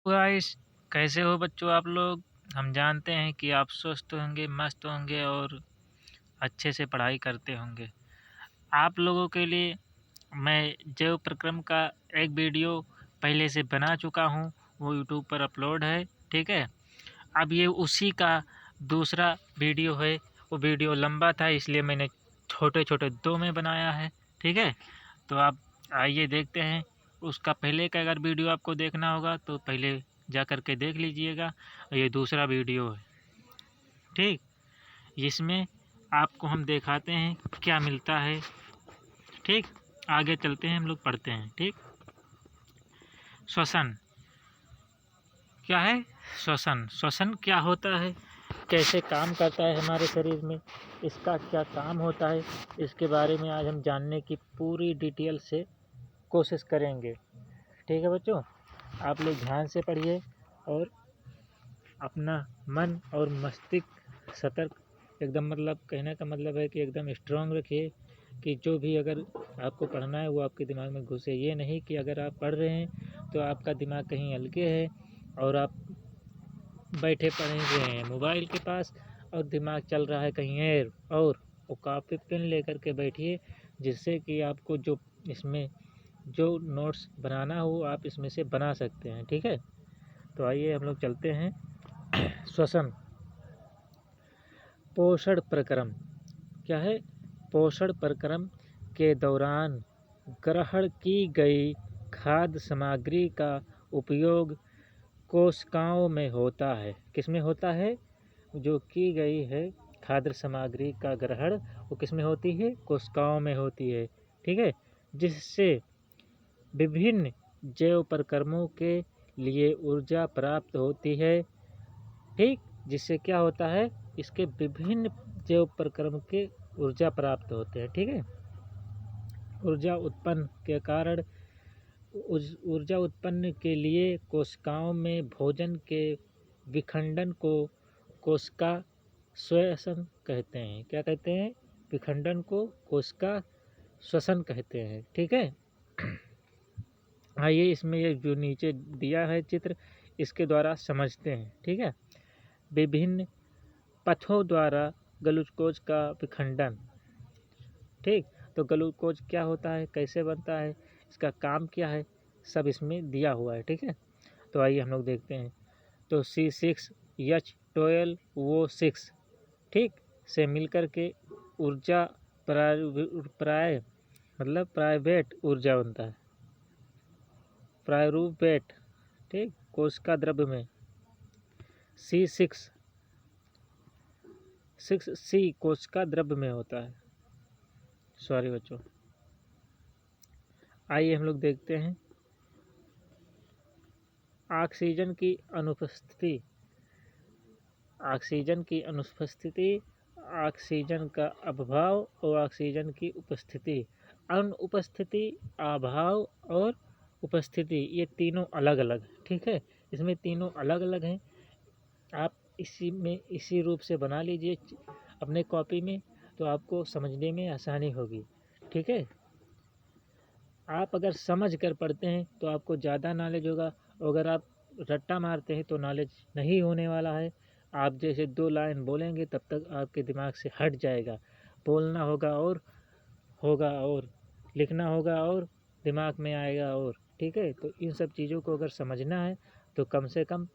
Guys, कैसे हो बच्चों आप लोग। हम जानते हैं कि आप स्वस्थ होंगे, मस्त होंगे और अच्छे से पढ़ाई करते होंगे। आप लोगों के लिए मैं जैव प्रक्रम का एक वीडियो पहले से बना चुका हूँ, वो यूट्यूब पर अपलोड है। ठीक है, अब ये उसी का दूसरा वीडियो है। वो वीडियो लंबा था, इसलिए मैंने छोटे छोटे दो में बनाया है। ठीक है, तो आप आइए देखते हैं। उसका पहले का अगर वीडियो आपको देखना होगा तो पहले जा कर के देख लीजिएगा। ये दूसरा वीडियो है, ठीक, जिसमें आपको हम दिखाते हैं क्या मिलता है। ठीक, आगे चलते हैं, हम लोग पढ़ते हैं। ठीक, श्वसन क्या है? श्वसन श्वसन क्या होता है, कैसे काम करता है हमारे शरीर में, इसका क्या काम होता है, इसके बारे में आज हम जानने की पूरी डिटेल से कोशिश करेंगे। ठीक है बच्चों, आप लोग ध्यान से पढ़िए और अपना मन और मस्तिष्क सतर्क, एकदम मतलब कहने का मतलब है कि एकदम स्ट्रांग रखिए कि जो भी अगर आपको पढ़ना है वो आपके दिमाग में घुसे। ये नहीं कि अगर आप पढ़ रहे हैं तो आपका दिमाग कहीं हल्के है और आप बैठे पढ़े हुए हैं मोबाइल के पास और दिमाग चल रहा है कहीं और वो कॉपी पेन लेकर के बैठिए, जिससे कि आपको जो इसमें जो नोट्स बनाना हो आप इसमें से बना सकते हैं। ठीक है, तो आइए हम लोग चलते हैं। श्वसन पोषण प्रक्रम क्या है? पोषण प्रक्रम के दौरान ग्रहण की गई खाद्य सामग्री का उपयोग कोशिकाओं में होता है। किस में होता है? जो की गई है खाद्य सामग्री का ग्रहण वो किस में होती है? कोशिकाओं में होती है। ठीक है, जिससे विभिन्न जैव प्रक्रमों के लिए ऊर्जा प्राप्त होती है। ठीक, जिससे क्या होता है? इसके विभिन्न जैव प्रक्रम के ऊर्जा प्राप्त होते हैं। ठीक है, ऊर्जा उत्पन्न के कारण ऊर्जा उत्पन्न के लिए कोशिकाओं में भोजन के विखंडन को कोशिका श्वसन कहते हैं। क्या कहते हैं? विखंडन को कोशिका श्वसन कहते हैं। ठीक है, आइए इसमें ये जो नीचे दिया है चित्र, इसके द्वारा समझते हैं। ठीक है, विभिन्न पथों द्वारा ग्लूकोज का विखंडन। ठीक, तो ग्लूकोज क्या होता है, कैसे बनता है, इसका काम क्या है, सब इसमें दिया हुआ है। ठीक है, तो आइए हम लोग देखते हैं। तो C6H12O6 ठीक से मिलकर के ऊर्जा प्राय मतलब प्राइवेट ऊर्जा बनता है, प्रायरुपेट। ठीक, कोशिका द्रव्य में C6 कोशिका द्रव्य में होता है। सॉरी बच्चों, आइए हम लोग देखते हैं। ऑक्सीजन की अनुपस्थिति, ऑक्सीजन की अनुपस्थिति, ऑक्सीजन का अभाव और ऑक्सीजन की उपस्थिति। अनुपस्थिति, अभाव और उपस्थिति, ये तीनों अलग अलग। ठीक है, इसमें तीनों अलग अलग हैं। आप इसी रूप से बना लीजिए अपने कॉपी में, तो आपको समझने में आसानी होगी। ठीक है, आप अगर समझ कर पढ़ते हैं तो आपको ज़्यादा नॉलेज होगा, अगर आप रट्टा मारते हैं तो नॉलेज नहीं होने वाला है। आप जैसे 2 लाइन बोलेंगे तब तक आपके दिमाग से हट जाएगा। बोलना होगा और लिखना होगा और दिमाग में आएगा और। ठीक है, तो इन सब चीज़ों को अगर समझना है तो कम से कम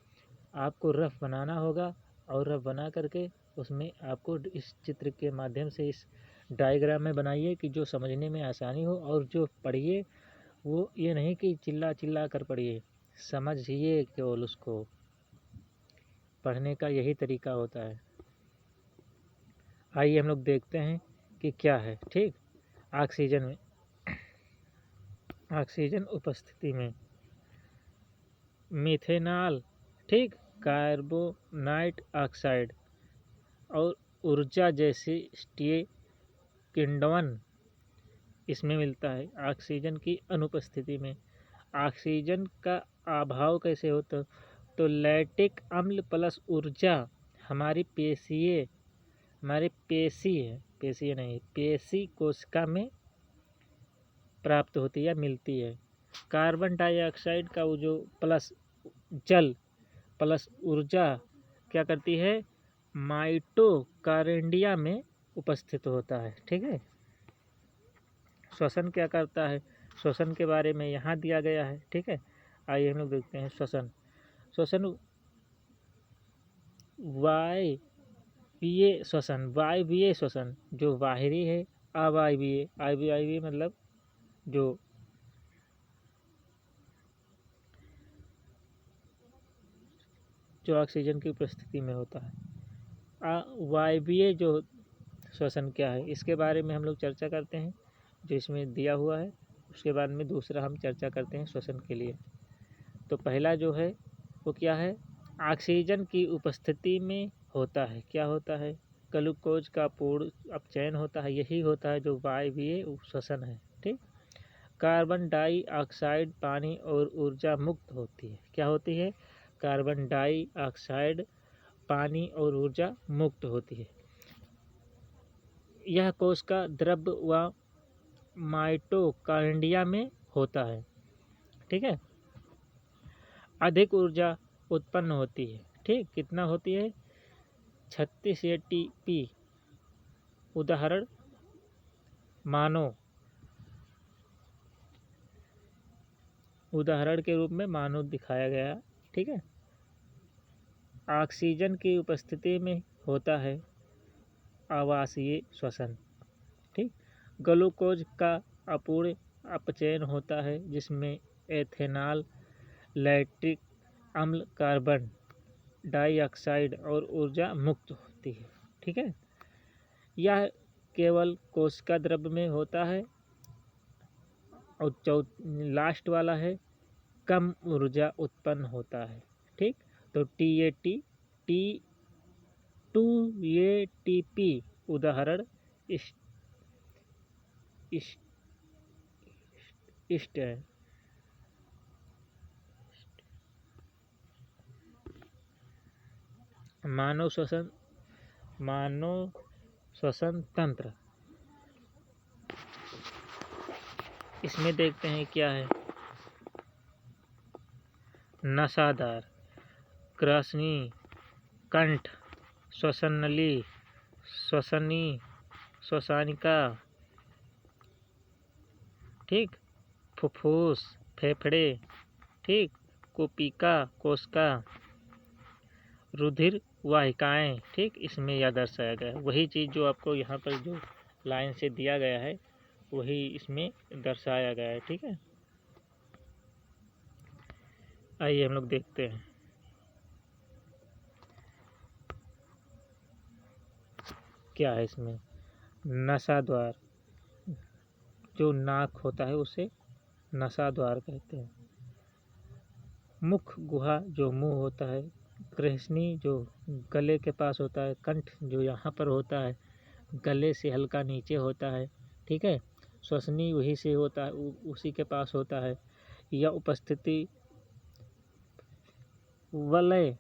आपको रफ बनाना होगा और रफ बना करके उसमें आपको इस चित्र के माध्यम से इस डायग्राम में बनाइए कि जो समझने में आसानी हो, और जो पढ़िए वो ये नहीं कि चिल्ला चिल्ला कर पढ़िए, समझिए केवल उसको। पढ़ने का यही तरीका होता है। आइए हम लोग देखते हैं कि क्या है। ठीक, ऑक्सीजन में, ऑक्सीजन उपस्थिति में मिथेनॉल, ठीक, कार्बोनाइट ऑक्साइड और ऊर्जा जैसी स्टीए किण्वन इसमें मिलता है। ऑक्सीजन की अनुपस्थिति में ऑक्सीजन का अभाव कैसे होता? तो लैक्टिक अम्ल प्लस ऊर्जा हमारी पेशी कोशिका में प्राप्त होती है या मिलती है। कार्बन डाइऑक्साइड का वो जो प्लस जल प्लस ऊर्जा क्या करती है, माइटोकॉन्ड्रिया में उपस्थित होता है। ठीक है। श्वसन क्या करता है, श्वसन के बारे में यहाँ दिया गया है। ठीक है, आइए हम लोग देखते हैं श्वसन। श्वसन वायवीय श्वसन, वायवीय श्वसन जो बाहरी है, अवायवीय, अवायवीय मतलब जो ऑक्सीजन की उपस्थिति में होता है। अवायवीय जो श्वसन क्या है, इसके बारे में हम लोग चर्चा करते हैं, जो इसमें दिया हुआ है। उसके बाद में दूसरा हम चर्चा करते हैं श्वसन के लिए। तो पहला जो है वो क्या है, ऑक्सीजन की उपस्थिति में होता है। क्या होता है, ग्लूकोज का पूर्ण अपचयन होता है, यही होता है जो वायवीय श्वसन है। ठीक। कार्बन डाइऑक्साइड पानी और ऊर्जा मुक्त होती है। क्या होती है, कार्बन डाइऑक्साइड पानी और ऊर्जा मुक्त होती है। यह कोश का द्रव व माइटोकॉन्ड्रिया में होता है। ठीक है। अधिक ऊर्जा उत्पन्न होती है। ठीक, कितना होती है, 36 एटीपी। उदाहरण उदाहरण के रूप में मानो दिखाया गया। ठीक है। ऑक्सीजन की उपस्थिति में होता है आवासीय श्वसन। ठीक। ग्लूकोज का अपूर्ण अपचयन होता है, जिसमें एथेनॉल, लैक्टिक अम्ल, कार्बन डाइऑक्साइड और ऊर्जा मुक्त होती है। ठीक है। यह केवल कोशिका द्रव में होता है। और लास्ट वाला है कम ऊर्जा उत्पन्न होता है। ठीक। तो T2ATP उदाहरण इष्ट है। मानव श्वसन तंत्र, इसमें देखते हैं क्या है, नसादार, कृष्णी, कंठ, श्वसन नली, श्वसनी, श्वसनिका। ठीक। फुफ्फुस, फेफड़े। ठीक। कोशिका, कोशिका, रुधिर वाहिकाएं। ठीक, इसमें यह दर्शाया गया है। वही चीज़ जो आपको यहाँ पर जो लाइन से दिया गया है वही इसमें दर्शाया गया है। ठीक है। आइए हम लोग देखते हैं क्या है इसमें। नसाद्वार, जो नाक होता है उसे नसाद्वार कहते हैं। मुख गुहा, जो मुंह होता है। कृष्णी, जो गले के पास होता है। कंठ, जो यहाँ पर होता है, गले से हल्का नीचे होता है। ठीक है। श्वसनी वही से होता है, उसी के पास होता है। यह उपस्थिति वलय,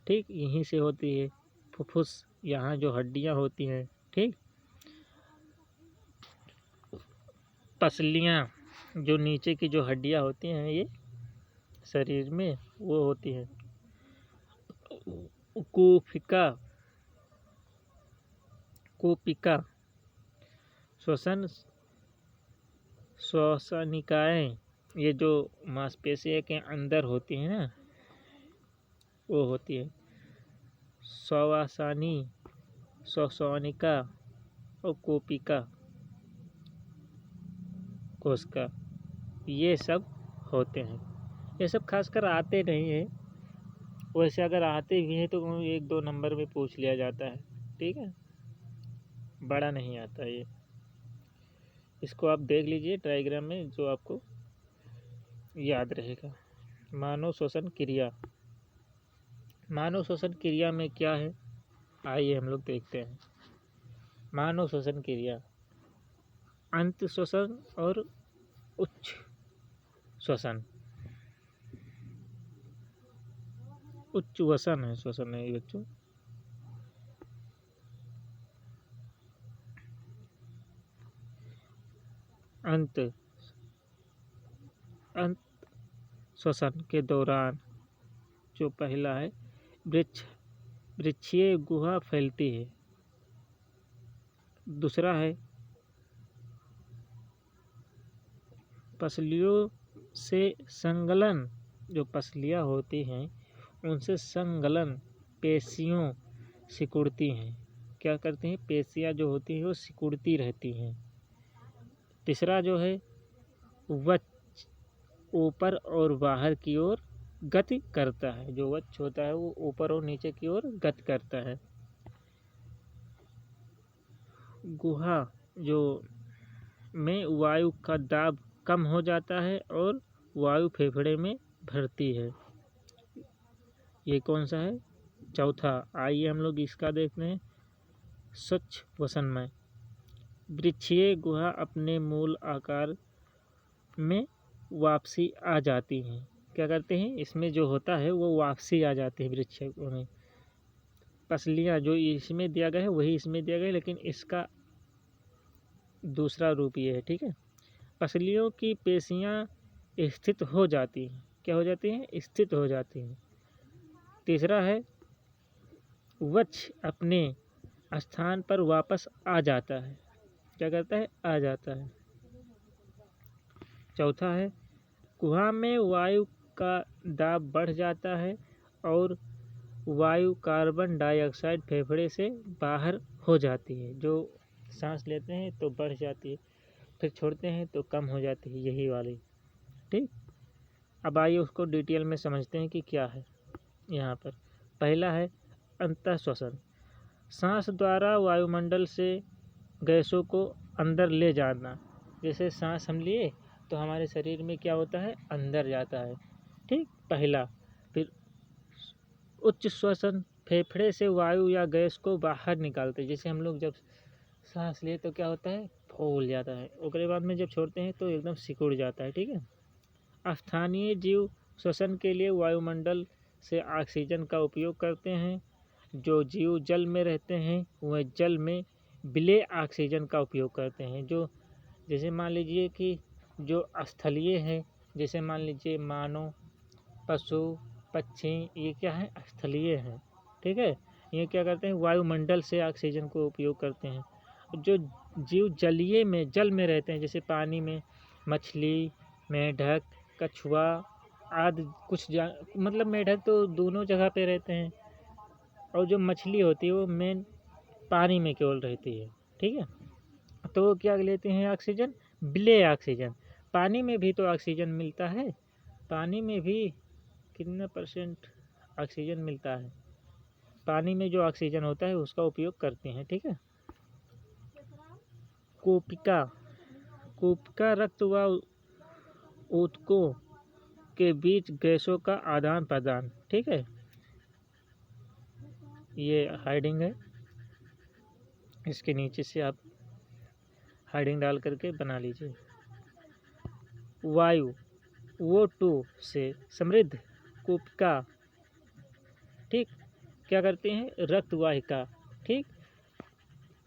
ठीक, यहीं से होती है। फुफ्फुस, यहाँ जो हड्डियाँ होती हैं। ठीक। पसलियाँ, जो नीचे की जो हड्डियाँ होती हैं ये शरीर में, वो होती हैं। कोपिका, श्वसनिकाएं, ये जो मांसपेशियों के अंदर होती हैं ना, वो होती है। श्वसनी, श्वसनिका और कोपिका, कोशिका, ये सब होते हैं। ये सब खासकर आते नहीं हैं, वैसे अगर आते भी हैं तो 1-2 नंबर में पूछ लिया जाता है। ठीक है, बड़ा नहीं आता ये। इसको आप देख लीजिए डायग्राम में, जो आपको याद रहेगा। मानव श्वसन क्रिया, मानव श्वसन क्रिया में क्या है, आइए हम लोग देखते हैं। मानव श्वसन क्रिया, अंत श्वसन और उच्च श्वसन। उच्च वसन है, श्वसन है बच्चों। अंत श्वसन के दौरान जो पहला है वृक्षीय गुहा फैलती है। दूसरा है पसलियों से संगलन, जो पसलियाँ होती हैं उनसे संगलन पेशियों सिकुड़ती हैं। क्या करती हैं? पेशियाँ जो होती हैं वो सिकुड़ती रहती हैं। तीसरा जो है वक्ष ऊपर और बाहर की ओर गति करता है। जो वक्ष होता है वो ऊपर और नीचे की ओर गति करता है। गुहा जो में वायु का दाब कम हो जाता है और वायु फेफड़े में भरती है। ये कौन सा है? चौथा। आइए हम लोग इसका देखते हैं। स्वच्छ वसनमय वृक्षीय गुहा अपने मूल आकार में वापसी आ जाती हैं। क्या करते हैं? इसमें जो होता है वो वापसी आ जाती है वृक्ष में। पसलियाँ जो इसमें दिया गया है वही इसमें दिया गया है, लेकिन इसका दूसरा रूप ये है। ठीक है। पसलियों की पेशियाँ स्थित हो जाती हैं। क्या हो जाती हैं? स्थित हो जाती हैं। तीसरा है वक्ष अपने स्थान पर वापस आ जाता है। क्या करता है? आ जाता है। चौथा है गुहा में वायु का दाब बढ़ जाता है और वायु कार्बन डाइऑक्साइड फेफड़े से बाहर हो जाती है। जो सांस लेते हैं तो बढ़ जाती है, फिर छोड़ते हैं तो कम हो जाती है, यही वाली। ठीक। अब आइए उसको डिटेल में समझते हैं कि क्या है यहाँ पर। पहला है अंतःश्वसन, सांस द्वारा वायुमंडल से गैसों को अंदर ले जाना। जैसे सांस हम लिए तो हमारे शरीर में क्या होता है? अंदर जाता है। ठीक, पहला। फिर उच्च श्वसन, फेफड़े से वायु या गैस को बाहर निकालते हैं। जैसे हम लोग जब सांस लिए तो क्या होता है? फूल जाता है, उसके बाद में जब छोड़ते हैं तो एकदम सिकुड़ जाता है। ठीक है। स्थानीय जीव श्वसन के लिए वायुमंडल से ऑक्सीजन का उपयोग करते हैं। जो जीव जल में रहते हैं वह जल में विलेय ऑक्सीजन का उपयोग करते हैं। जो जैसे मान लीजिए कि जो स्थलीय है, जैसे मान लीजिए मानव, पशु, पक्षी, ये क्या है? स्थलीय है। ठीक है। ये क्या करते हैं? वायुमंडल से ऑक्सीजन को उपयोग करते हैं। जो जीव जलीय में जल में रहते हैं, जैसे पानी में मछली, मेढक, कछुआ आदि कुछ मतलब मेढक तो दोनों जगह पे रहते हैं, और जो मछली होती है वो मेन पानी में केवल रहती है। ठीक है। तो वो क्या लेते हैं? ऑक्सीजन, विलेय ऑक्सीजन। पानी में भी तो ऑक्सीजन मिलता है। पानी में भी कितना % ऑक्सीजन मिलता है? पानी में जो ऑक्सीजन होता है उसका उपयोग करते हैं। ठीक है। कोशिका, कोशिका रक्त व ऊतकों के बीच गैसों का आदान प्रदान। ठीक है। ये हाइडिंग है, इसके नीचे से आप हाइडिंग डाल करके बना लीजिए। वायु O2 से समृद्ध कोशिका, ठीक, क्या करते हैं? रक्त वाहिका। ठीक।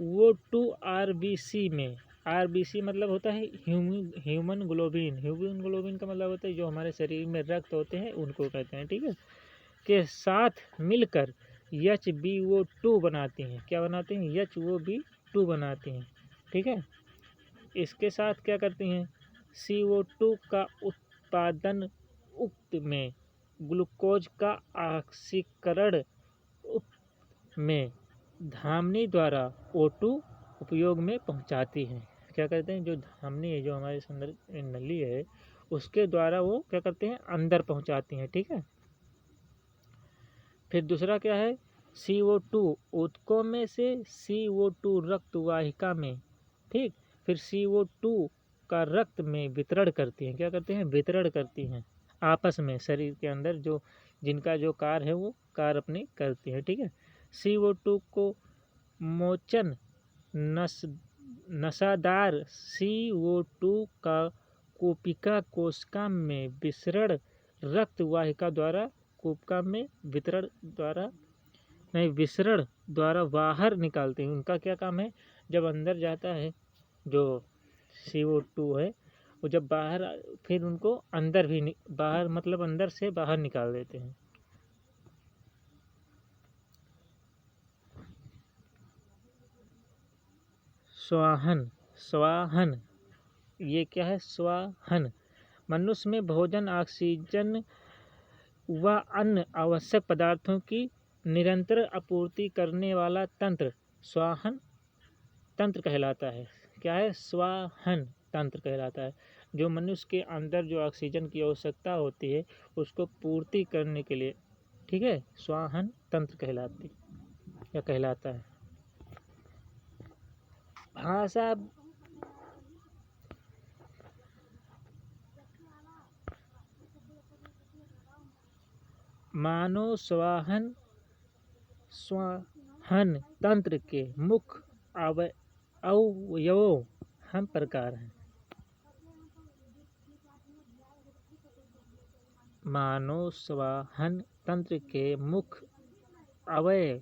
O2 RBC में, RBC मतलब होता है ह्यूमन ग्लोबिन। ह्यूमन ग्लोबिन का मतलब होता है जो हमारे शरीर में रक्त होते हैं उनको कहते हैं। ठीक है। के साथ मिलकर HbO2 बनाते हैं। क्या बनाते हैं? HbO2 बनाते हैं। ठीक है। इसके साथ क्या करती हैं? CO2 का उत्पादन, उक्त में ग्लूकोज का ऑक्सीकरण में धमनी द्वारा O2 उपयोग में पहुंचाती हैं। क्या करते हैं? जो धमनी है, जो हमारे अंदर नली है, उसके द्वारा वो क्या करते हैं? अंदर पहुंचाती हैं। ठीक है। फिर दूसरा क्या है? CO2 ऊतकों में से CO2 रक्त वाहिका में। ठीक। फिर CO2 का रक्त में वितरण करती हैं। क्या करते हैं? वितरण करती हैं आपस में। शरीर के अंदर जो जिनका जो कार्य है वो कार्य अपनी करती है। ठीक है। CO2 को मोचन नशादार CO2 का कोशिका कोशिका में विसरण रक्त वाहिका द्वारा कोशिका में विसरण द्वारा बाहर निकालते हैं। उनका क्या काम है? जब अंदर जाता है जो CO2 है वो जब बाहर, फिर उनको अंदर भी बाहर मतलब अंदर से बाहर निकाल देते हैं। स्वाहन, स्वाहन ये क्या है? स्वाहन मनुष्य में भोजन, ऑक्सीजन व अन्य आवश्यक पदार्थों की निरंतर आपूर्ति करने वाला तंत्र स्वाहन तंत्र कहलाता है। क्या है? स्वाहन तंत्र कहलाता है। जो मनुष्य के अंदर जो ऑक्सीजन की आवश्यकता होती है उसको पूर्ति करने के लिए, ठीक है, स्वाहन तंत्र कहलाता है। भाषा मानव स्वाहन तंत्र के मुख्य अवयवों हम प्रकार हैं। मानव स्वाहन तंत्र के मुख्य अवयव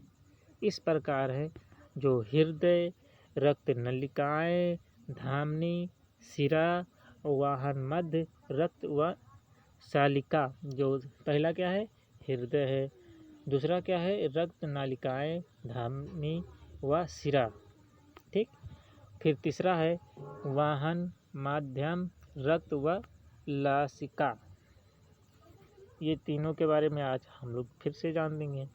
इस प्रकार है, जो हृदय, रक्त नलिकाएं, धमनी, सिरा, वाहन मध्य, रक्त व सालिका। जो पहला क्या है? हृदय है। दूसरा क्या है? रक्त नालिकाएं, धमनी व सिरा, ठीक। फिर तीसरा है वाहन माध्यम, रक्त व लासिका। ये तीनों के बारे में आज हम लोग फिर से जान लेंगे।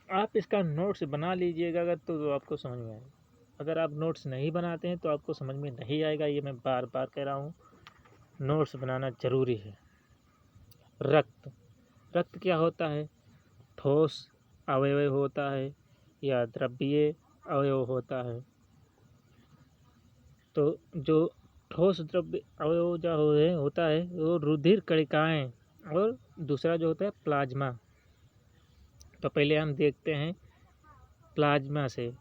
आप इसका नोट्स बना लीजिएगा अगर तो आपको समझ में आएगा। अगर आप नोट्स नहीं बनाते हैं तो आपको समझ में नहीं आएगा। ये मैं बार बार कह रहा हूँ, नोट्स बनाना जरूरी है। रक्त, रक्त क्या होता है? ठोस अवयव होता है या द्रव्य अवयव होता है। तो जो ठोस द्रव्य अवयव जो होता है वो रुधिर कणिकाएं, और दूसरा जो होता है प्लाज्मा। तो पहले हम देखते हैं प्लाज्मा से।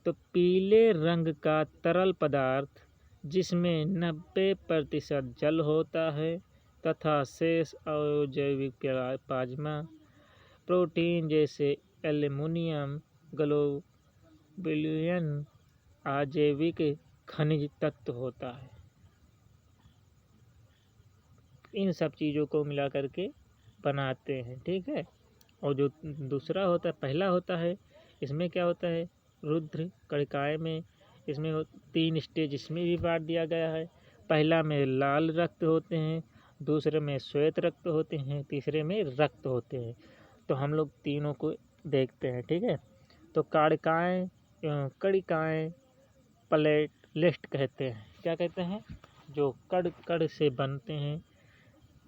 तो पीले रंग का तरल पदार्थ जिसमें 90% जल होता है तथा शेष अवयव जैविक प्लाज्मा, प्रोटीन जैसे एल्युमिनियम, ग्लोबुलिन, अजैविक खनिज तत्व होता है। इन सब चीज़ों को मिला करके बनाते हैं, ठीक है। और जो दूसरा होता है, पहला होता है, इसमें क्या होता है? रुधिर कणिकाएं में इसमें 3 स्टेज इसमें भी बांट दिया गया है। पहला में लाल रक्त होते हैं, दूसरे में श्वेत रक्त होते हैं, तीसरे में रक्त होते हैं। तो हम लोग तीनों को देखते हैं, ठीक है। तो कणिकाएं कणिकाएं प्लेटलेट कहते हैं। क्या कहते हैं? जो कण से बनते हैं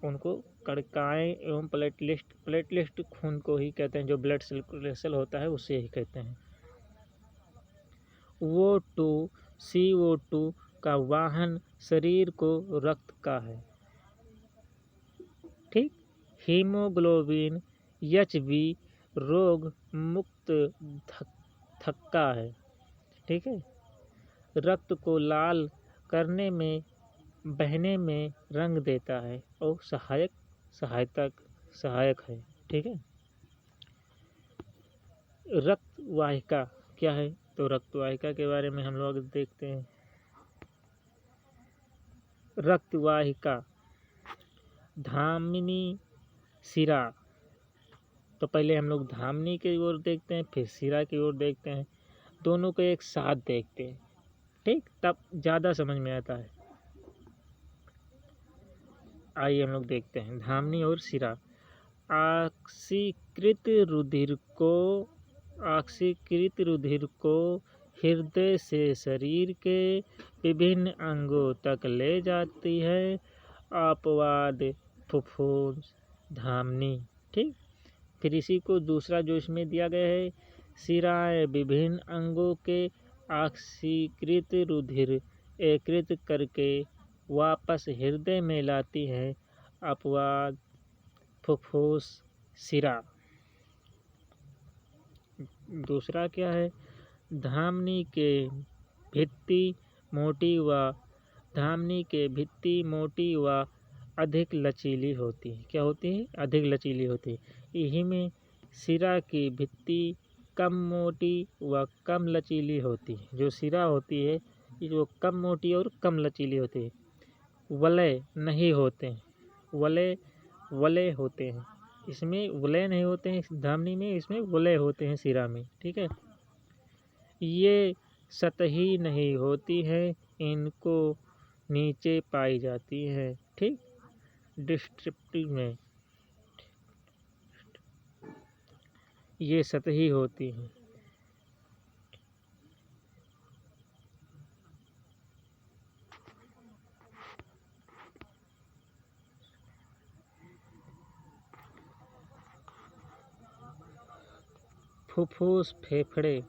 उनको कणिकाएं एवं प्लेटलेट खून को ही कहते हैं। जो ब्लड सर्कुलेशन होता है उसे ही कहते हैं। CO2 का वाहन शरीर को रक्त का है, ठीक। हीमोग्लोबिन HB रोग मुक्त थक्का है, ठीक है। रक्त को लाल करने में, बहने में रंग देता है और सहायक है, ठीक है। रक्त वाहिका क्या है? तो रक्त वाहिका के बारे में हम लोग देखते हैं। रक्त वाहिका, धमनी, सिरा। तो पहले हम लोग धमनी की ओर देखते हैं, फिर सिरा की ओर देखते हैं। दोनों को एक साथ देखते हैं, ठीक, तब ज़्यादा समझ में आता है। आइए हम लोग देखते हैं धमनी और सिरा। ऑक्सीकृत रुधिर को हृदय से शरीर के विभिन्न अंगों तक ले जाती है। अपवाद फुफ्फुस, धमनी, ठीक। फिर इसी को दूसरा जो इसमें दिया गया है, सिराएं विभिन्न अंगों के ऑक्सीकृत रुधिर एकत्रित करके वापस हृदय में लाती है। अपवाद फुफ्फुस, सिरा। दूसरा क्या है? धमनी के भित्ति मोटी व अधिक लचीली होती है। क्या होती है? अधिक लचीली होती है। यही में सिरा की भित्ति कम मोटी व कम लचीली होती है। जो सिरा होती है ये जो कम मोटी और कम लचीली होती है। वलय नहीं होते हैं, वलय होते हैं। इसमें वलय नहीं होते हैं धमनी में, इसमें वलय होते हैं सिरा में, ठीक है। ये सतही नहीं होती है, इनको नीचे पाई जाती है। ठीक, डिस्क्रिप्टिव में ये सतही होती हैं। फुफ्फुस फेफड़े,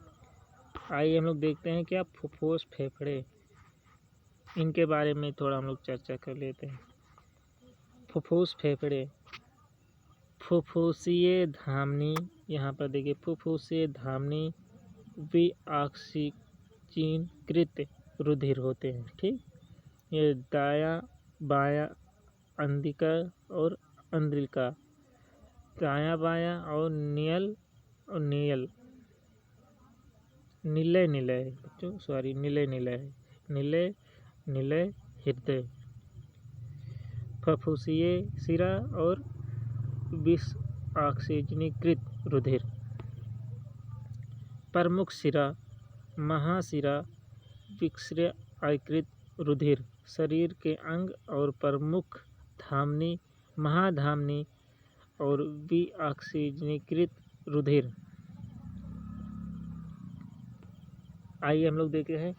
आइए हम लोग देखते हैं क्या फुफ्फुस फेफड़े, इनके बारे में थोड़ा हम लोग चर्चा कर लेते हैं। फुफ्फुस फेफड़े, फुफ्फुसीय धमनी, यहाँ पर देखिए फुफ्फुसीय धमनी वी ऑक्सीजनीकृत रुधिर होते हैं। ठीक, ये दाया बाया अंदिका और अंद्रिका, दाया बाया और नियल और नियल, निलय निलय बच्चों सॉरी निलय निलय निलय निलय हृदय, फुफ्फुसीय सिरा और विष ऑक्सीजनीकृत रुधिर। प्रमुख सिरा, महासिरा, विषाक्रित रुधिर, शरीर के अंग और प्रमुख धमनी, महाधमनी और विऑक्सीजनीकृत रुधिर। आइए हम लोग देखते हैं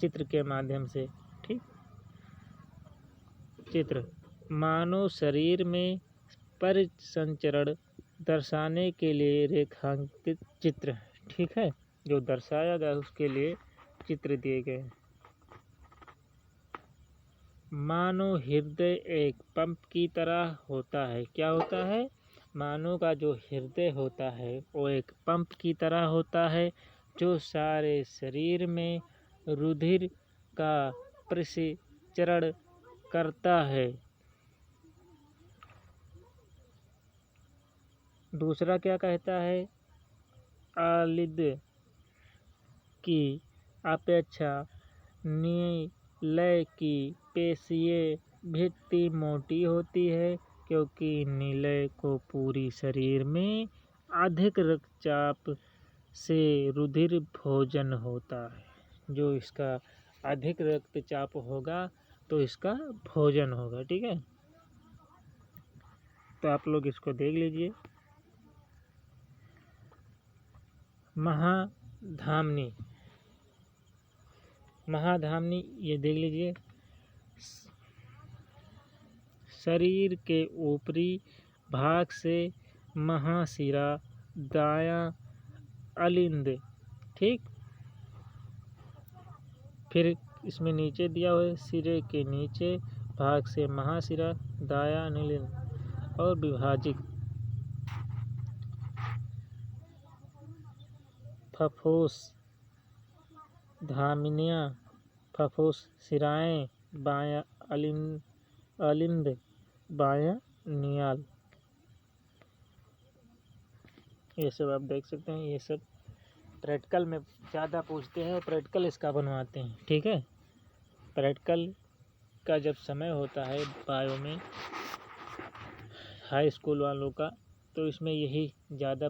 चित्र के माध्यम से। ठीक, चित्र, मानव शरीर में परिसंचरण दर्शाने के लिए रेखांकित चित्र। ठीक है, जो दर्शाया गया उसके लिए चित्र दिए गए हैं। मानव हृदय एक पंप की तरह होता है। क्या होता है? मानव का जो हृदय होता है वो एक पंप की तरह होता है, जो सारे शरीर में रुधिर का परिसंचरण करता है। दूसरा क्या कहता है? आलिद की अपेक्षा नीलय की पेशीय भित्ति मोटी होती है, क्योंकि नीलय को पूरी शरीर में अधिक रक्तचाप से रुधिर भोजन होता है। जो इसका अधिक रक्तचाप होगा तो इसका भोजन होगा। ठीक है, तो आप लोग इसको देख लीजिए। महाधमनी, महाधमनी ये देख लीजिए, शरीर के ऊपरी भाग से महाशिरा, दाया अलिंद। ठीक, फिर इसमें नीचे दिया हुआ है, सिरे के नीचे भाग से महाशिरा, दाया अलिंद और विभाजित। फफोस धामिनियाँ, फफोस सिराएँ, बाया अलिंद, बाया नियाल। ये सब आप देख सकते हैं। ये सब प्रैक्टिकल में ज़्यादा पूछते हैं और प्रैक्टिकल इसका बनवाते हैं। ठीक है, प्रैक्टिकल का जब समय होता है बायो में हाई स्कूल वालों का, तो इसमें यही ज़्यादा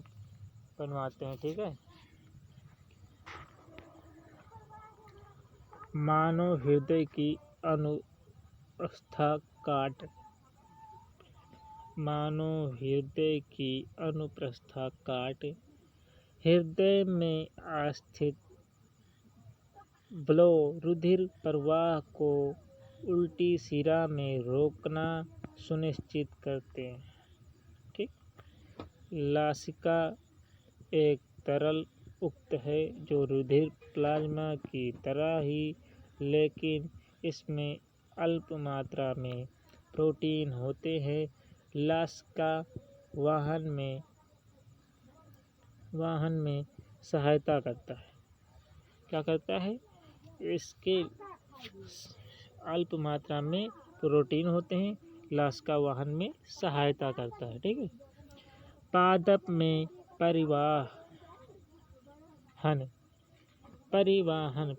बनवाते हैं। ठीक है, मानव हृदय की अनुप्रस्था काट, मानव हृदय की अनुप्रस्था काट हृदय में स्थित ब्लो रुधिर प्रवाह को उल्टी शिरा में रोकना सुनिश्चित करते हैं। ठीक, लासिका एक तरल उक्त है जो रुधिर प्लाज्मा की तरह ही, लेकिन इसमें अल्प मात्रा में प्रोटीन होते हैं। लासिका वाहन में सहायता करता है। क्या करता है? इसके अल्प मात्रा में प्रोटीन होते हैं, लासिका वाहन में सहायता करता है। ठीक है, पादप में परिवाहन,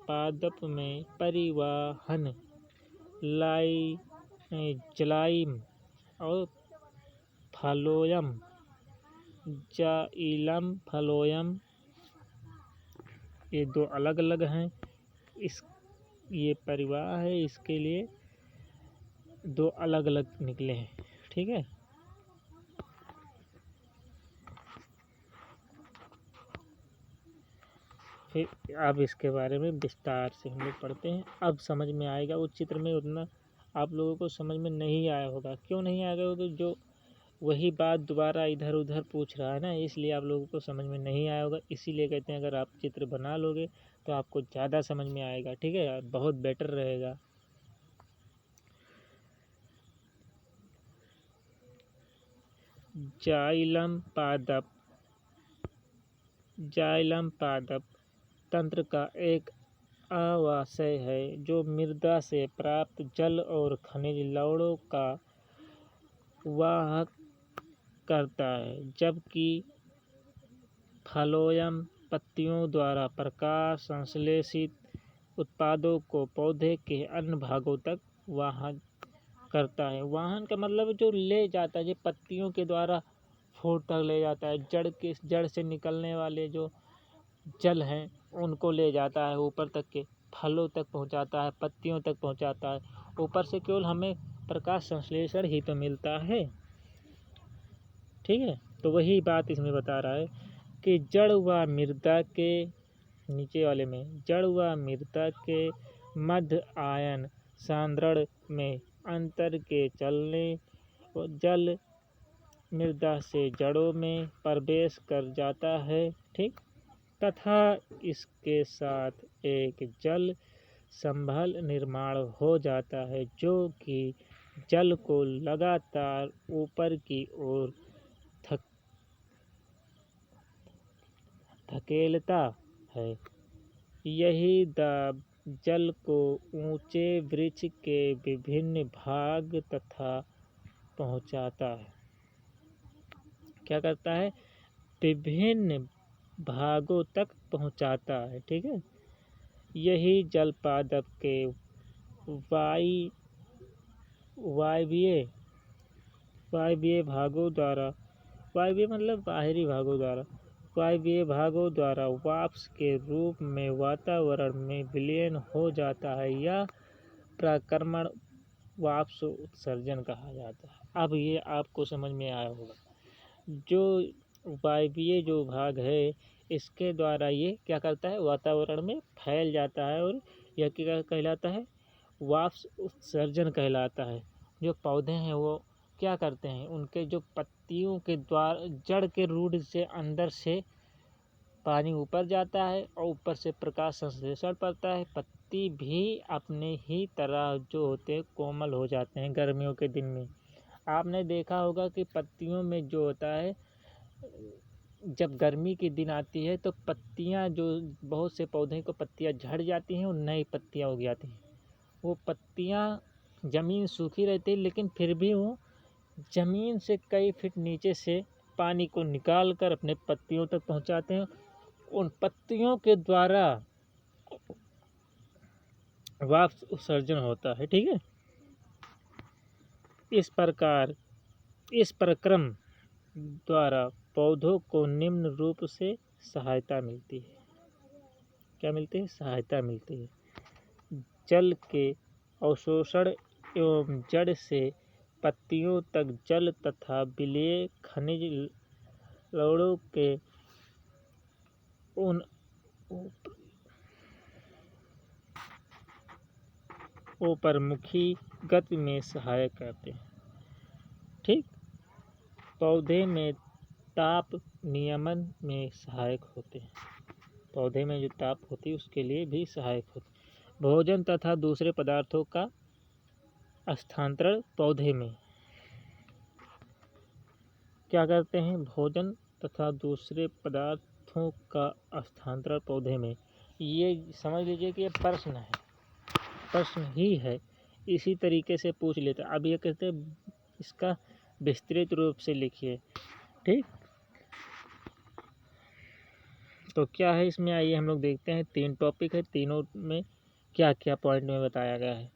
पादप में परिवाहन जाइलम और फ्लोएम, जाइलम फ्लोएम, ये दो अलग अलग हैं। इस ये परिवाह है, इसके लिए दो अलग अलग निकले हैं। ठीक है, फिर अब इसके बारे में विस्तार से हम लोग पढ़ते हैं। अब समझ में आएगा। उस चित्र में उतना आप लोगों को समझ में नहीं आया होगा। क्यों नहीं आएगा? वो तो जो वही बात दोबारा इधर उधर पूछ रहा है ना, इसलिए आप लोगों को समझ में नहीं आया होगा। इसीलिए कहते हैं अगर आप चित्र बना लोगे तो आपको ज़्यादा समझ में आएगा। ठीक है, बहुत बेटर रहेगा। जाइलम पादप तंत्र का एक आवासय है जो मृदा से प्राप्त जल और खनिज लवणों का वाहक करता है, जबकि फ्लोएम पत्तियों द्वारा प्रकाश संश्लेषित उत्पादों को पौधे के अन्य भागों तक वाहन करता है। वाहन का मतलब जो ले जाता है, जो पत्तियों के द्वारा फूट तक ले जाता है। जड़ से निकलने वाले जो जल हैं उनको ले जाता है ऊपर तक के फलों तक पहुंचाता है, पत्तियों तक पहुंचाता है। ऊपर से केवल हमें प्रकाश संश्लेषण ही तो मिलता है। ठीक है, तो वही बात इसमें बता रहा है कि जड़ व मृदा के नीचे वाले में जड़ व मृदा के मध्य आयन सांद्रण में अंतर के चलने जल मृदा से जड़ों में प्रवेश कर जाता है। ठीक, तथा इसके साथ एक जल संभल निर्माण हो जाता है जो कि जल को लगातार ऊपर की ओर धकेलता है। यही दाब जल को ऊंचे वृक्ष के विभिन्न भाग तथा पहुंचाता है। क्या करता है? विभिन्न भागों तक पहुंचाता है। ठीक है, यही जल पादप के वायवीय भागों द्वारा, वायवीय मतलब बाहरी भागों द्वारा, वायवीय भागों द्वारा वाष्प के रूप में वातावरण में विलीन हो जाता है या प्रक्रमण वाष्प उत्सर्जन कहा जाता है। अब ये आपको समझ में आया होगा। जो वायवीय जो भाग है इसके द्वारा ये क्या करता है? वातावरण में फैल जाता है और यह क्या कहलाता है? वाष्प उत्सर्जन कहलाता है। जो पौधे हैं वो क्या करते हैं? उनके जो पत्तियों के द्वारा जड़ के रूट से अंदर से पानी ऊपर जाता है और ऊपर से प्रकाश संश्लेषण पड़ता है। पत्ती भी अपने ही तरह जो होते हैं कोमल हो जाते हैं गर्मियों के दिन में। आपने देखा होगा कि पत्तियों में जो होता है, जब गर्मी के दिन आती है तो पत्तियां जो बहुत से पौधे को पत्तियां झड़ जाती हैं और नई पत्तियां उग जाती हैं। वो पत्तियां ज़मीन सूखी रहती है लेकिन फिर भी वो ज़मीन से कई फीट नीचे से पानी को निकाल कर अपने पत्तियों तक पहुंचाते हैं। उन पत्तियों के द्वारा वाष्प उत्सर्जन होता है। ठीक है, इस प्रकार इस प्रक्रम द्वारा पौधों को निम्न रूप से सहायता मिलती है। क्या मिलती है? सहायता मिलती है। जल के अवशोषण एवं जड़ से पत्तियों तक जल तथा विलेय खनिज लवणों के उन ऊपरमुखी गति में सहायक करते हैं। ठीक, पौधे में ताप नियमन में सहायक होते हैं। पौधे में जो ताप होती है उसके लिए भी सहायक होते हैं। भोजन तथा दूसरे पदार्थों का स्थानांतरण पौधे में क्या करते हैं? भोजन तथा दूसरे पदार्थों का स्थानांतरण पौधे में। ये समझ लीजिए कि ये प्रश्न ही है, इसी तरीके से पूछ लेते। अब ये कहते हैं इसका विस्तृत रूप से लिखिए। ठीक, तो क्या है इसमें? आइए हम लोग देखते हैं। 3 टॉपिक है, तीनों में क्या क्या पॉइंट में बताया गया है।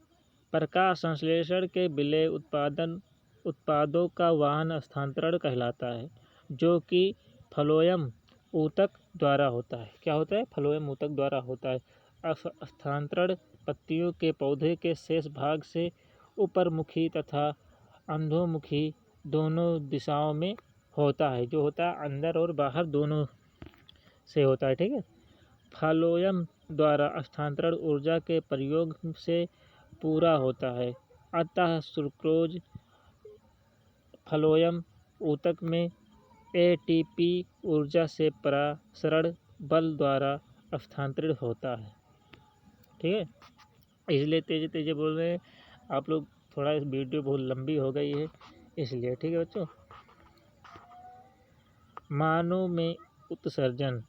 प्रकाश संश्लेषण के विलेय उत्पादों का वाहन स्थानांतरण कहलाता है, जो कि फ्लोएम ऊतक द्वारा होता है। क्या होता है? फ्लोएम ऊतक द्वारा होता है। स्थानांतरण पत्तियों के पौधे के शेष भाग से ऊपरमुखी तथा अधोमुखी दोनों दिशाओं में होता है। जो होता है अंदर और बाहर दोनों से होता है। ठीक है। फालोयम द्वारा स्थानांतरण ऊर्जा के प्रयोग से पूरा होता है। अतः सुक्रोज फ्लोएम ऊतक में एटीपी ऊर्जा से प्रसारण बल द्वारा स्थानांतरित होता है। ठीक है। इसलिए तेज तेज बोल रहे हैं आप लोग, थोड़ा इस वीडियो बहुत लंबी हो गई है इसलिए। ठीक है बच्चों। मानव में उत्सर्जन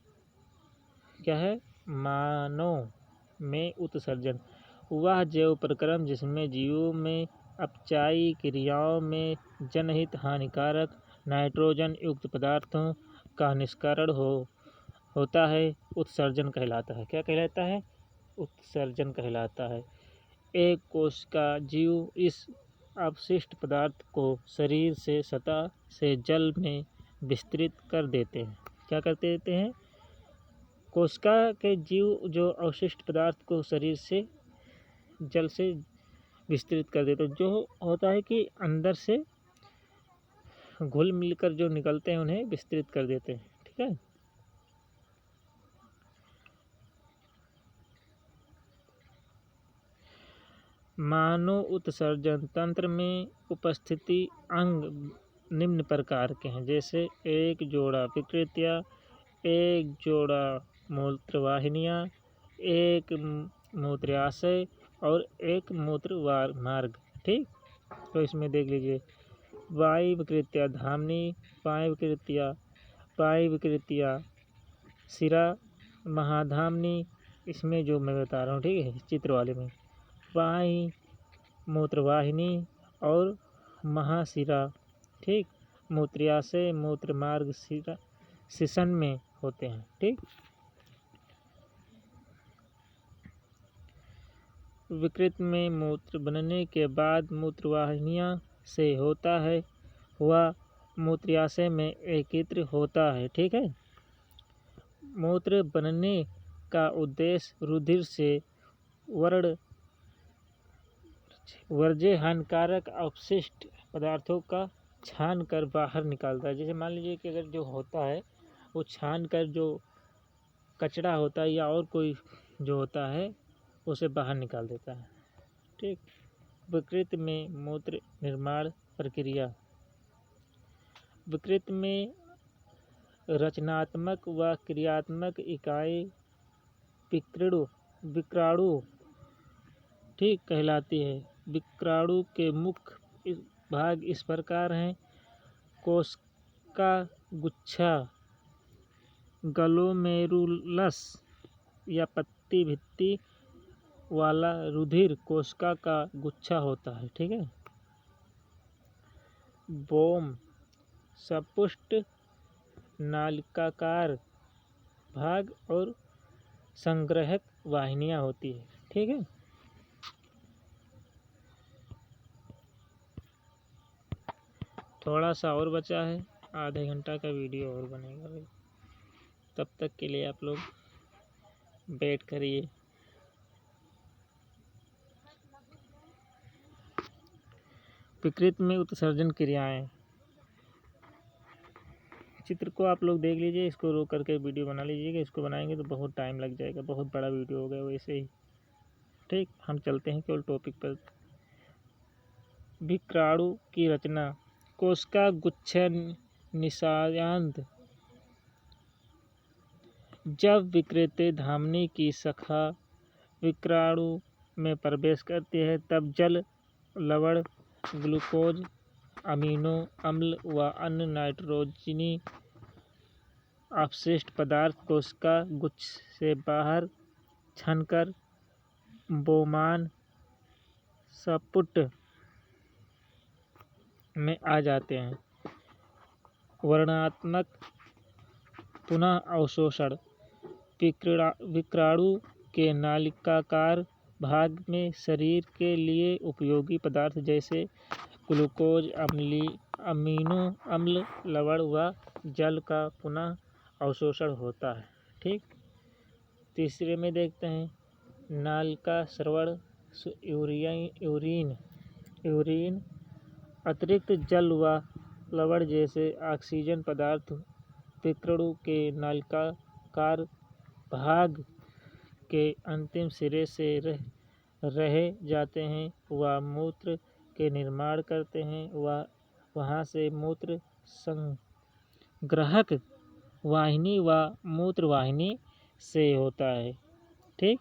क्या है? मानव में उत्सर्जन वह जैव प्रक्रम जिसमें जीवों में अपचायी क्रियाओं में जनहित हानिकारक नाइट्रोजन युक्त पदार्थों का निष्करण होता है, उत्सर्जन कहलाता है। क्या कहलाता है? उत्सर्जन कहलाता है। एक कोश का जीव इस अपशिष्ट पदार्थ को शरीर से सतह से जल में विस्तृत कर देते हैं। क्या करते देते हैं? कोशिका के जीव जो अवशिष्ट पदार्थ को शरीर से जल से विस्तृत कर देते हैं। जो होता है कि अंदर से घुल मिलकर जो निकलते हैं उन्हें विस्तृत कर देते हैं। ठीक है। मानव उत्सर्जन तंत्र में उपस्थिति अंग निम्न प्रकार के हैं, जैसे एक जोड़ा विकृतियाँ, एक जोड़ा मूत्रवाहिनियाँ, एक मूत्राशय और एक मूत्र मार्ग। ठीक। तो इसमें देख लीजिए, वायु विकृतियाँ धामनी, वायु विकृतियाँ सिरा, महाधामनी, इसमें जो मैं बता रहा हूँ। ठीक है। चित्र वाले में वायु मूत्रवाहिनी और महाशिरा। ठीक। मूत्राशय मूत्र मार्ग शिशन में होते हैं। ठीक। विकृत में मूत्र बनने के बाद मूत्रवाहिनियाँ से होता है, वह मूत्राशय में एकत्र होता है। ठीक है। मूत्र बनने का उद्देश्य रुधिर से वर्ज्य हानिकारक अपशिष्ट पदार्थों का छान कर बाहर निकालता है। जैसे मान लीजिए कि अगर जो होता है वो छान कर जो कचरा होता है या और कोई जो होता है उसे बाहर निकाल देता है। ठीक। विकृत में मूत्र निर्माण प्रक्रिया। विकृत में रचनात्मक व क्रियात्मक इकाई विक्राणु ठीक कहलाती है। विक्राणु के मुख्य भाग इस प्रकार हैं: कोशिका गुच्छा, ग्लोमेरुलस या पत्ती भित्ति वाला रुधिर कोशिका का गुच्छा होता है। ठीक है। बोम सपुष्ट नालिकाकार भाग और संग्रहक वाहिनियाँ होती है। ठीक है। थोड़ा सा और बचा है, आधे घंटा का वीडियो और बनेगा भाई। तब तक के लिए आप लोग वेट करिए। विकृत में उत्सर्जन क्रियाएं। चित्र को आप लोग देख लीजिए, इसको रोक करके वीडियो बना लीजिएगा। इसको बनाएंगे तो बहुत टाइम लग जाएगा, बहुत बड़ा वीडियो हो गया वैसे ही। ठीक। हम चलते हैं केवल टॉपिक पर। विक्राणु की रचना। कोशिका गुच्छा निशायांत जब विकृति धामनी की शाखा विक्राणु में प्रवेश करती है तब जल, लवण, ग्लूकोज, अमीनो अम्ल व अन्य नाइट्रोजनी अपशिष्ट पदार्थ कोशिका गुच्छ से बाहर छनकर बोमान सपुट में आ जाते हैं। वर्णनात्मक पुनः अवशोषण। विक्राणु के नालिकाकार भाग में शरीर के लिए उपयोगी पदार्थ जैसे ग्लूकोज, अमीनो अम्ल, लवण व जल का पुनः अवशोषण होता है। ठीक। तीसरे में देखते हैं नालिका स्राव, यूरिन, अतिरिक्त जल व लवण जैसे ऑक्सीजन पदार्थ विक्रमण के नलिकाकार भाग के अंतिम सिरे से रह जाते हैं व मूत्र के निर्माण करते हैं व वहाँ से मूत्र संग्राहक वाहिनी व मूत्रवाहिनी से होता है। ठीक,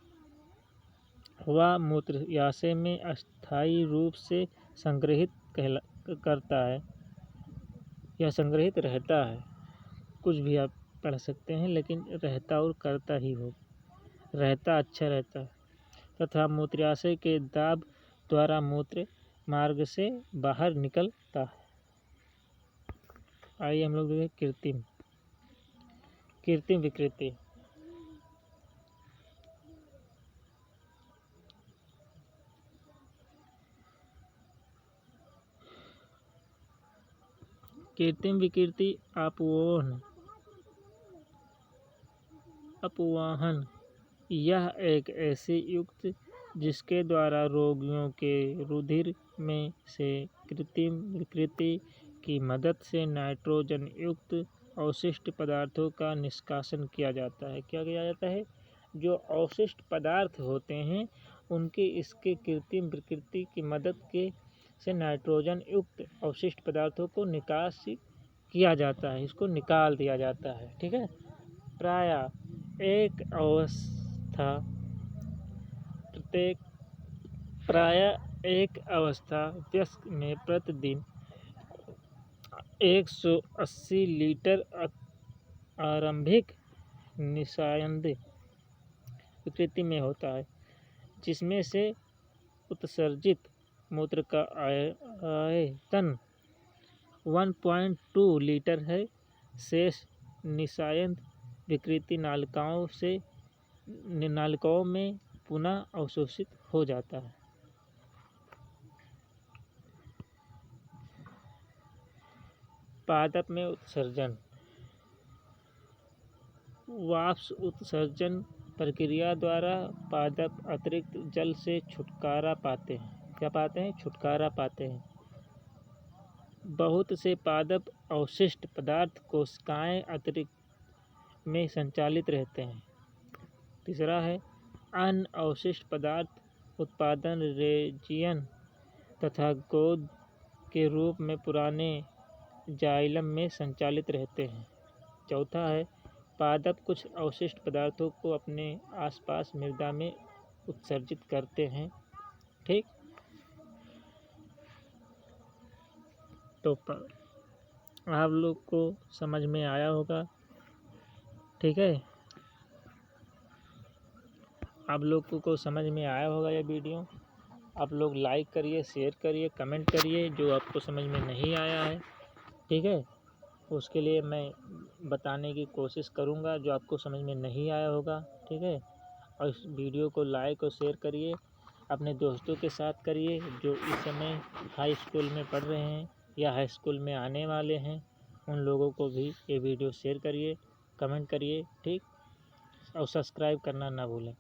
वह मूत्राशय में अस्थायी रूप से संग्रहित करता है या संग्रहित रहता है। कुछ भी आप पढ़ सकते हैं, लेकिन रहता और करता ही हो, रहता अच्छा रहता है। तथा मूत्राशय के दाब द्वारा मूत्र मार्ग से बाहर निकलता है। आइए हम लोग देखें कृत्रिम विकृति। कृत्रिम विकृति अपवाहन यह एक ऐसी युक्ति जिसके द्वारा रोगियों के रुधिर में से कृत्रिम विकृति की मदद से नाइट्रोजन युक्त अवशिष्ट पदार्थों का निष्कासन किया जाता है। क्या किया जाता है? जो अवशिष्ट पदार्थ होते हैं उनके इसके कृत्रिम विकृति की मदद के से नाइट्रोजन युक्त अवशिष्ट पदार्थों को निकासित किया जाता है, इसको निकाल दिया जाता है। ठीक है। प्रायः एक अवस्था वयस्क में प्रतिदिन 180 लीटर आरंभिक निस्सायंद विकृति में होता है, जिसमें से उत्सर्जित मूत्र का आयतन 1.2 लीटर है। शेष निस्सायंद विकृति नालिकाओं में पुनः अवशोषित हो जाता है। पादप में उत्सर्जन। वाष्प उत्सर्जन प्रक्रिया द्वारा पादप अतिरिक्त जल से छुटकारा पाते हैं। क्या पाते हैं? छुटकारा पाते हैं। बहुत से पादप अवशिष्ट पदार्थ कोशिकाएं अतिरिक्त में संचालित रहते हैं। तीसरा है अन्य अवशिष्ट पदार्थ उत्पादन रेजिन तथा गोंद के रूप में पुराने जाइलम में संचालित रहते हैं। चौथा है पादप कुछ अवशिष्ट पदार्थों को अपने आसपास मृदा में उत्सर्जित करते हैं। ठीक, तो आप लोग को समझ में आया होगा। ठीक है, आप लोग को समझ में आया होगा यह वीडियो। आप लोग लाइक करिए, शेयर करिए, कमेंट करिए जो आपको समझ में नहीं आया है। ठीक है, उसके लिए मैं बताने की कोशिश करूँगा जो आपको समझ में नहीं आया होगा। ठीक है, और इस वीडियो को लाइक और शेयर करिए, अपने दोस्तों के साथ करिए जो इस समय हाई स्कूल में पढ़ रहे हैं या हाई स्कूल में आने वाले हैं। उन लोगों को भी ये वीडियो शेयर करिए, कमेंट करिए। ठीक, और सब्सक्राइब करना ना भूलें।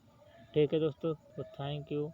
ठीक है दोस्तों, तो थैंक यू।